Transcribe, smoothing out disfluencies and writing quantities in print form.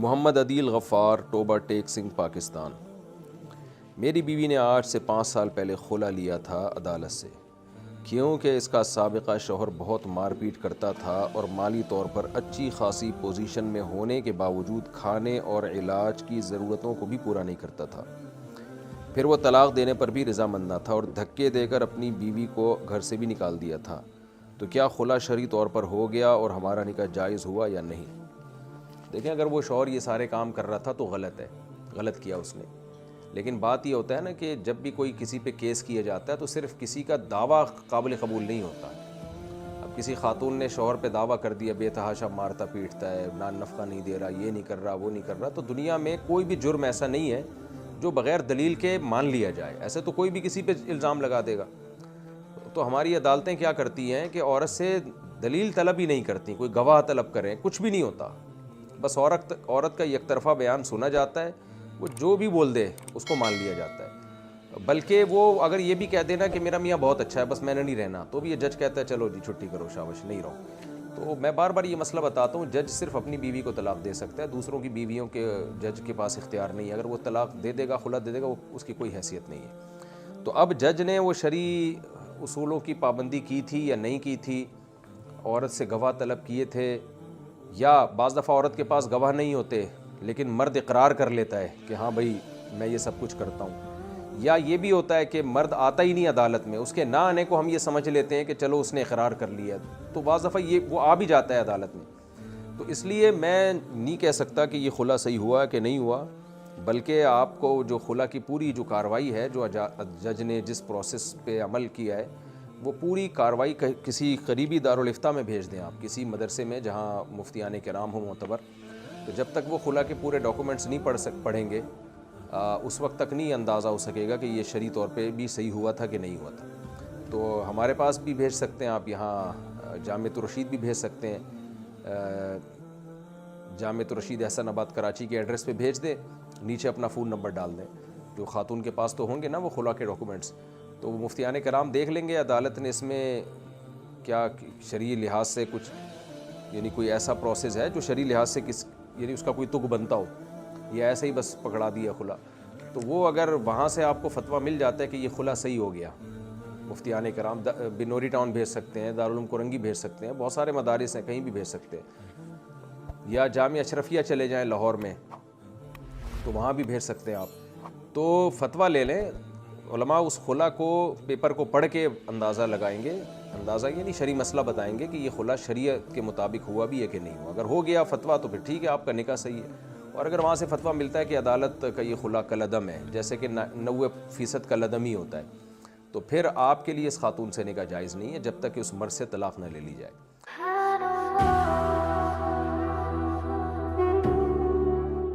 محمد عدیل غفار، ٹوبہ ٹیک سنگھ، پاکستان۔ میری بیوی نے آج سے 5 سال پہلے خلا لیا تھا عدالت سے، کیونکہ اس کا سابقہ شوہر بہت مار پیٹ کرتا تھا اور مالی طور پر اچھی خاصی پوزیشن میں ہونے کے باوجود کھانے اور علاج کی ضرورتوں کو بھی پورا نہیں کرتا تھا۔ پھر وہ طلاق دینے پر بھی رضامند نہ تھا اور دھکے دے کر اپنی بیوی کو گھر سے بھی نکال دیا تھا۔ تو کیا خلا شرعی طور پر ہو گیا اور ہمارا نکاح جائز ہوا یا نہیں؟ دیکھیں، اگر وہ شوہر یہ سارے کام کر رہا تھا تو غلط کیا اس نے، لیکن بات یہ ہوتا ہے نا کہ جب بھی کوئی کسی پہ کیس کیا جاتا ہے تو صرف کسی کا دعویٰ قابل قبول نہیں ہوتا۔ اب کسی خاتون نے شوہر پہ دعویٰ کر دیا، بے تحاشا مارتا پیٹتا ہے، نان نفقہ نہیں دے رہا، یہ نہیں کر رہا، وہ نہیں کر رہا، تو دنیا میں کوئی بھی جرم ایسا نہیں ہے جو بغیر دلیل کے مان لیا جائے۔ ایسے تو کوئی بھی کسی پہ الزام لگا دے گا۔ تو ہماری عدالتیں کیا کرتی ہیں کہ عورت سے دلیل طلب ہی نہیں کرتی، کوئی گواہ طلب کریں، کچھ بھی نہیں ہوتا، بس عورت کا یک طرفہ بیان سنا جاتا ہے، وہ جو بھی بول دے اس کو مان لیا جاتا ہے۔ بلکہ وہ اگر یہ بھی کہہ دینا کہ میرا میاں بہت اچھا ہے، بس میں نے نہیں رہنا، تو بھی یہ جج کہتا ہے چلو جی چھٹی کرو، شاباش، نہیں رہو۔ تو میں بار بار یہ مسئلہ بتاتا ہوں، جج صرف اپنی بیوی کو طلاق دے سکتا ہے، دوسروں کی بیویوں کے جج کے پاس اختیار نہیں ہے۔ اگر وہ طلاق دے دے گا، خلا دے دے گا، وہ اس کی کوئی حیثیت نہیں ہے۔ تو اب جج نے وہ شرعی اصولوں کی پابندی کی تھی یا نہیں کی تھی، عورت سے گواہ طلب کیے تھے، یا بعض دفعہ عورت کے پاس گواہ نہیں ہوتے لیکن مرد اقرار کر لیتا ہے کہ ہاں بھائی میں یہ سب کچھ کرتا ہوں، یا یہ بھی ہوتا ہے کہ مرد آتا ہی نہیں عدالت میں، اس کے نہ آنے کو ہم یہ سمجھ لیتے ہیں کہ چلو اس نے اقرار کر لیا، تو بعض دفعہ وہ آ بھی جاتا ہے عدالت میں۔ تو اس لیے میں نہیں کہہ سکتا کہ یہ خلا صحیح ہوا کہ نہیں ہوا، بلکہ آپ کو جو خلا کی پوری جو کارروائی ہے، جو جج نے جس پروسیس پہ عمل کیا ہے، وہ پوری کارروائی کسی قریبی دارالفتہ میں بھیج دیں، آپ کسی مدرسے میں جہاں مفتیان کرام ہوں معتبر، تو جب تک وہ خلا کے پورے ڈاکومنٹس نہیں پڑھیں گے، اس وقت تک نہیں اندازہ ہو سکے گا کہ یہ شرعی طور پہ بھی صحیح ہوا تھا کہ نہیں ہوا تھا۔ تو ہمارے پاس بھی بھیج سکتے ہیں آپ، یہاں جامعۃ الرشید بھی بھیج سکتے ہیں، جامعۃ الرشید احسن آباد کراچی کے ایڈریس پہ بھیج دیں، نیچے اپنا فون نمبر ڈال دیں، جو خاتون کے پاس تو ہوں گے نا وہ خلا کے ڈاکومنٹس، تو وہ مفتیان کرام دیکھ لیں گے عدالت نے اس میں کیا شرعی لحاظ سے کچھ، یعنی کوئی ایسا پروسیس ہے جو شرعی لحاظ سے یعنی اس کا کوئی تک بنتا ہو، یا ایسے ہی بس پکڑا دیا خلا، تو وہ اگر وہاں سے آپ کو فتویٰ مل جاتا ہے کہ یہ خلا صحیح ہو گیا، مفتیان کرام بنوری ٹاؤن بھیج سکتے ہیں، دارالعلوم کورنگی بھیج سکتے ہیں، بہت سارے مدارس ہیں، کہیں بھی بھیج سکتے ہیں، یا جامعہ اشرفیہ چلے جائیں لاہور میں تو وہاں بھی بھیج سکتے ہیں آپ، تو فتویٰ لے لیں۔ علماء اس خلا کو پیپر کو پڑھ کے اندازہ لگائیں گے، اندازہ یعنی شرعی مسئلہ بتائیں گے کہ یہ خلا شریعت کے مطابق ہوا بھی ہے کہ نہیں ہوا۔ اگر ہو گیا فتویٰ تو پھر ٹھیک ہے، آپ کا نکاح صحیح ہے، اور اگر وہاں سے فتویٰ ملتا ہے کہ عدالت کا یہ خلا کالعدم ہے، جیسے کہ 90% کالعدم ہی ہوتا ہے، تو پھر آپ کے لیے اس خاتون سے نکاح جائز نہیں ہے جب تک کہ اس مرد سے طلاق نہ لے لی جائے۔